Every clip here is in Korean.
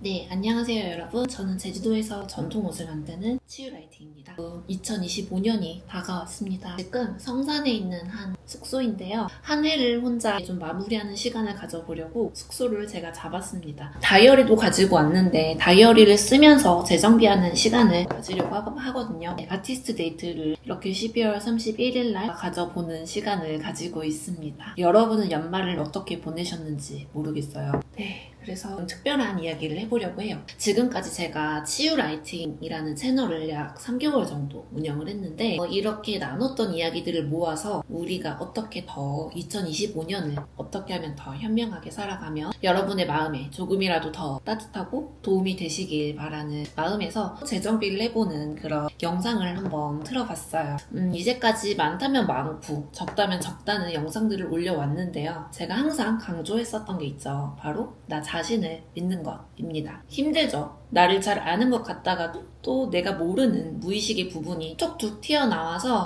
네, 안녕하세요 여러분. 저는 제주도에서 전통 옷을 만드는 치유라이팅입니다. 2025년이 다가왔습니다. 지금 성산에 있는 한 숙소인데요. 한 해를 혼자 좀 마무리하는 시간을 가져보려고 숙소를 제가 잡았습니다. 다이어리도 가지고 왔는데 다이어리를 쓰면서 재정비하는 시간을 가지려고 하거든요. 네, 아티스트 데이트를 이렇게 12월 31일 날 가져보는 시간을 가지고 있습니다. 여러분은 연말을 어떻게 보내셨는지 모르겠어요. 네, 그래서 특별한 이야기를 해보려고 해요. 지금까지 제가 치유라이팅이라는 채널을 약 3개월 정도 운영을 했는데 이렇게 나눴던 이야기들을 모아서 우리가 어떻게 더 2025년을 어떻게 하면 더 현명하게 살아가며 여러분의 마음에 조금이라도 더 따뜻하고 도움이 되시길 바라는 마음에서 재정비를 해보는 그런 영상을 한번 틀어봤어요. 이제까지 많다면 많고 적다면 적다는 영상들을 올려왔는데요. 제가 항상 강조했었던 게 있죠. 바로 나 자신을 믿는 것입니다. 힘들죠. 나를 잘 아는 것 같다가도 또 내가 모르는 무의식의 부분이 툭툭 튀어나와서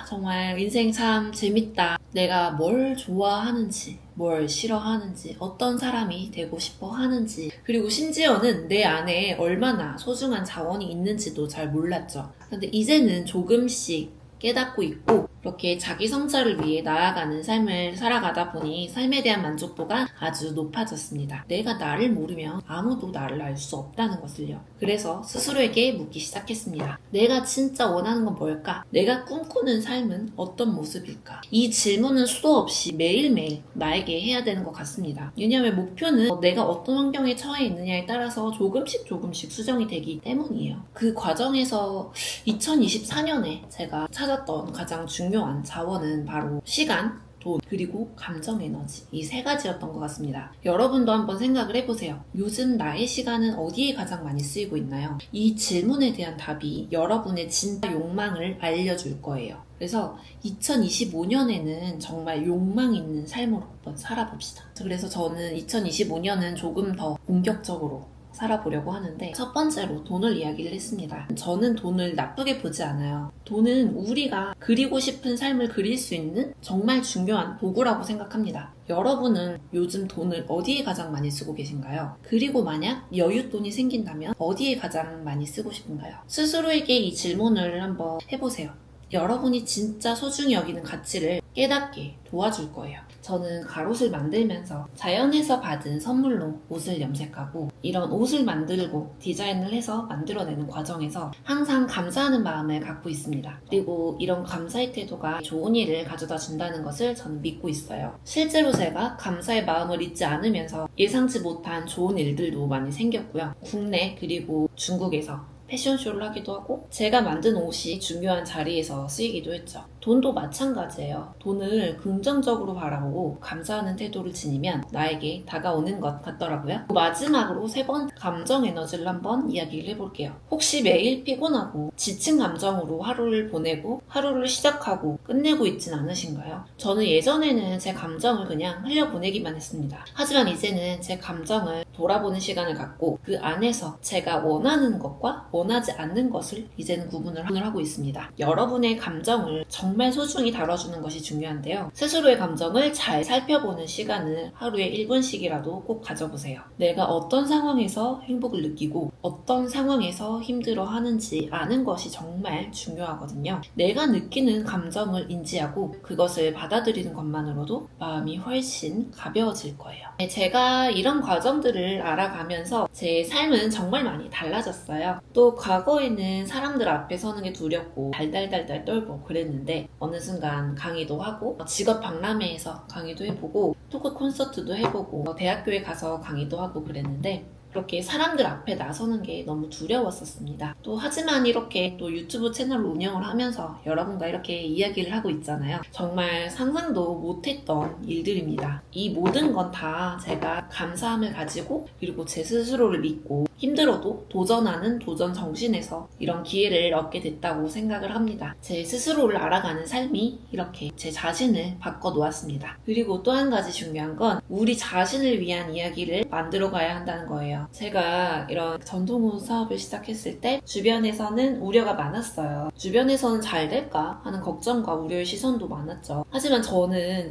정말 인생 참 재밌다. 내가 뭘 좋아하는지 뭘 싫어하는지 어떤 사람이 되고 싶어 하는지 그리고 심지어는 내 안에 얼마나 소중한 자원이 있는지도 잘 몰랐죠. 근데 이제는 조금씩 깨닫고 있고 이렇게 자기 성찰을 위해 나아가는 삶을 살아가다 보니 삶에 대한 만족도가 아주 높아졌습니다. 내가 나를 모르면 아무도 나를 알 수 없다는 것을요. 그래서 스스로에게 묻기 시작했습니다. 내가 진짜 원하는 건 뭘까? 내가 꿈꾸는 삶은 어떤 모습일까? 이 질문은 수도 없이 매일매일 나에게 해야 되는 것 같습니다. 왜냐하면 목표는 내가 어떤 환경에 처해 있느냐에 따라서 조금씩 수정이 되기 때문이에요. 그 과정에서 2024년에 제가 찾았던 가장 중요한 자원은 바로 시간, 돈, 그리고 감정 에너지 이 세 가지였던 것 같습니다. 여러분도 한번 생각을 해보세요. 요즘 나의 시간은 어디에 가장 많이 쓰이고 있나요? 이 질문에 대한 답이 여러분의 진짜 욕망을 알려줄 거예요. 그래서 2025년에는 정말 욕망 있는 삶으로 한번 살아봅시다. 그래서 저는 2025년은 조금 더 공격적으로 살아보려고 하는데 첫 번째로 돈을 이야기를 했습니다. 저는 돈을 나쁘게 보지 않아요. 돈은 우리가 그리고 싶은 삶을 그릴 수 있는 정말 중요한 도구라고 생각합니다. 여러분은 요즘 돈을 어디에 가장 많이 쓰고 계신가요? 그리고 만약 여윳돈이 생긴다면 어디에 가장 많이 쓰고 싶은가요? 스스로에게 이 질문을 한번 해보세요. 여러분이 진짜 소중히 여기는 가치를 깨닫게 도와줄 거예요. 저는 가옷을 만들면서 자연에서 받은 선물로 옷을 염색하고 이런 옷을 만들고 디자인을 해서 만들어내는 과정에서 항상 감사하는 마음을 갖고 있습니다. 그리고 이런 감사의 태도가 좋은 일을 가져다 준다는 것을 저는 믿고 있어요. 실제로 제가 감사의 마음을 잊지 않으면서 예상치 못한 좋은 일들도 많이 생겼고요. 국내 그리고 중국에서 패션쇼를 하기도 하고 제가 만든 옷이 중요한 자리에서 쓰이기도 했죠. 돈도 마찬가지예요. 돈을 긍정적으로 바라보고 감사하는 태도를 지니면 나에게 다가오는 것 같더라고요. 마지막으로 세 번 감정 에너지를 한번 이야기를 해볼게요. 혹시 매일 피곤하고 지친 감정으로 하루를 보내고 하루를 시작하고 끝내고 있진 않으신가요? 저는 예전에는 제 감정을 그냥 흘려보내기만 했습니다. 하지만 이제는 제 감정을 돌아보는 시간을 갖고 그 안에서 제가 원하는 것과 원하지 않는 것을 이제는 구분을 하고 있습니다. 여러분의 감정을 정말 소중히 다뤄주는 것이 중요한데요. 스스로의 감정을 잘 살펴보는 시간을 하루에 1분씩이라도 꼭 가져보세요. 내가 어떤 상황에서 행복을 느끼고 어떤 상황에서 힘들어하는지 아는 것이 정말 중요하거든요. 내가 느끼는 감정을 인지하고 그것을 받아들이는 것만으로도 마음이 훨씬 가벼워질 거예요. 제가 이런 과정들을 알아가면서 제 삶은 정말 많이 달라졌어요. 또 과거에는 사람들 앞에 서는 게 두렵고 달달달달 떨고 그랬는데 어느 순간 강의도 하고 직업 박람회에서 강의도 해보고 토크 콘서트도 해보고 대학교에 가서 강의도 하고 그랬는데 그렇게 사람들 앞에 나서는 게 너무 두려웠었습니다. 또 하지만 이렇게 또 유튜브 채널을 운영을 하면서 여러분과 이렇게 이야기를 하고 있잖아요. 정말 상상도 못했던 일들입니다. 이 모든 건 다 제가 감사함을 가지고 그리고 제 스스로를 믿고 힘들어도 도전하는 도전 정신에서 이런 기회를 얻게 됐다고 생각을 합니다. 제 스스로를 알아가는 삶이 이렇게 제 자신을 바꿔놓았습니다. 그리고 또 한 가지 중요한 건 우리 자신을 위한 이야기를 만들어 가야 한다는 거예요. 제가 이런 전통옷 사업을 시작했을 때 주변에서는 우려가 많았어요. 주변에서는 잘 될까 하는 걱정과 우려의 시선도 많았죠. 하지만 저는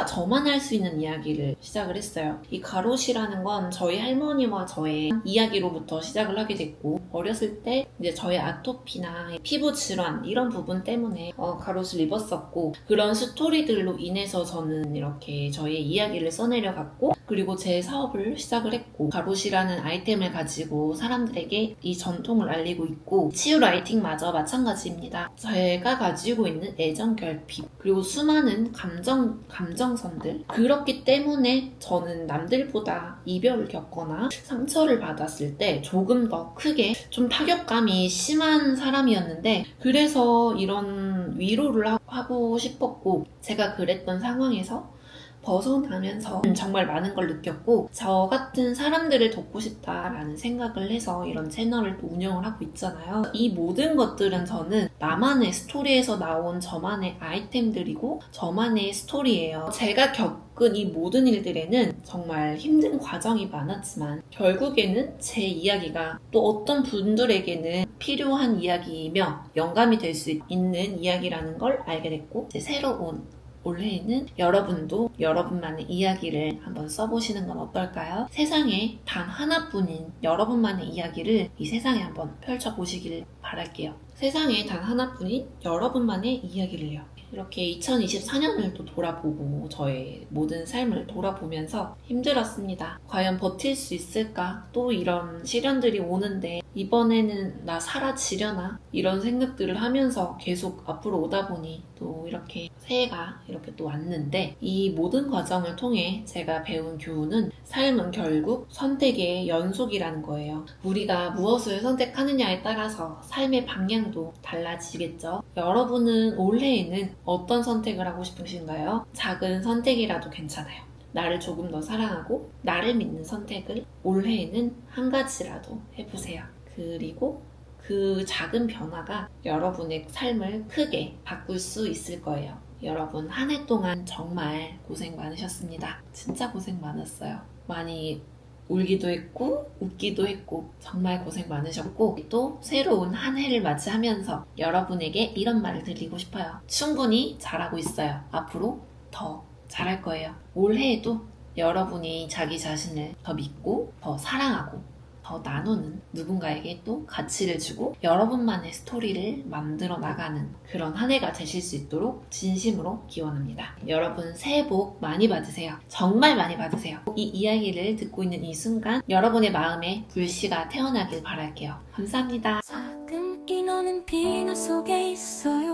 저만 할 수 있는 이야기를 시작을 했어요. 이 가롯이라는 건 저희 할머니와 저의 이야기로부터 시작을 하게 됐고, 어렸을 때 이제 저의 아토피나 피부 질환 이런 부분 때문에 가롯을 입었었고, 그런 스토리들로 인해서 저는 이렇게 저의 이야기를 써내려갔고, 그리고 제 사업을 시작을 했고, 가롯이라는 아이템을 가지고 사람들에게 이 전통을 알리고 있고, 치유 라이팅마저 마찬가지입니다. 제가 가지고 있는 애정 결핍, 그리고 수많은 감정선들, 그렇기 때문에 저는 남들보다 이별을 겪거나 상처를 받았을 때 조금 더 크게 좀 타격감이 심한 사람이었는데, 그래서 이런 위로를 하고 싶었고, 제가 그랬던 상황에서 벗어나면서 정말 많은 걸 느꼈고, 저 같은 사람들을 돕고 싶다라는 생각을 해서 이런 채널을 또 운영을 하고 있잖아요. 이 모든 것들은 저는 나만의 스토리에서 나온 저만의 아이템들이고 저만의 스토리예요. 제가 겪은 이 모든 일들에는 정말 힘든 과정이 많았지만 결국에는 제 이야기가 또 어떤 분들에게는 필요한 이야기이며 영감이 될 수 있는 이야기라는 걸 알게 됐고, 이제 새로운 올해에는 여러분도 여러분만의 이야기를 한번 써보시는 건 어떨까요? 세상에 단 하나뿐인 여러분만의 이야기를 이 세상에 한번 펼쳐보시길 바랄게요. 세상에 단 하나뿐인 여러분만의 이야기를요. 이렇게 2024년을 또 돌아보고 저의 모든 삶을 돌아보면서 힘들었습니다. 과연 버틸 수 있을까? 또 이런 시련들이 오는데 이번에는 나 사라지려나? 이런 생각들을 하면서 계속 앞으로 오다 보니 또 이렇게 새해가 이렇게 또 왔는데, 이 모든 과정을 통해 제가 배운 교훈은 삶은 결국 선택의 연속이라는 거예요. 우리가 무엇을 선택하느냐에 따라서 삶의 방향도 달라지겠죠. 여러분은 올해에는 어떤 선택을 하고 싶으신가요? 작은 선택이라도 괜찮아요. 나를 조금 더 사랑하고 나를 믿는 선택을 올해에는 한 가지라도 해보세요. 그리고 그 작은 변화가 여러분의 삶을 크게 바꿀 수 있을 거예요. 여러분, 한 해 동안 정말 고생 많으셨습니다. 진짜 고생 많았어요. 많이 울기도 했고 웃기도 했고 정말 고생 많으셨고, 또 새로운 한 해를 맞이하면서 여러분에게 이런 말을 드리고 싶어요. 충분히 잘하고 있어요. 앞으로 더 잘할 거예요. 올해에도 여러분이 자기 자신을 더 믿고 더 사랑하고 더 나누는, 누군가에게 또 가치를 주고 여러분만의 스토리를 만들어 나가는 그런 한 해가 되실 수 있도록 진심으로 기원합니다. 여러분 새해 복 많이 받으세요. 정말 많이 받으세요. 이 이야기를 듣고 있는 이 순간 여러분의 마음에 불씨가 태어나길 바랄게요. 감사합니다. 작은 인어는 비늘 속에 있어요.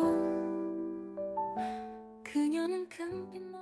그녀는 금빛 머리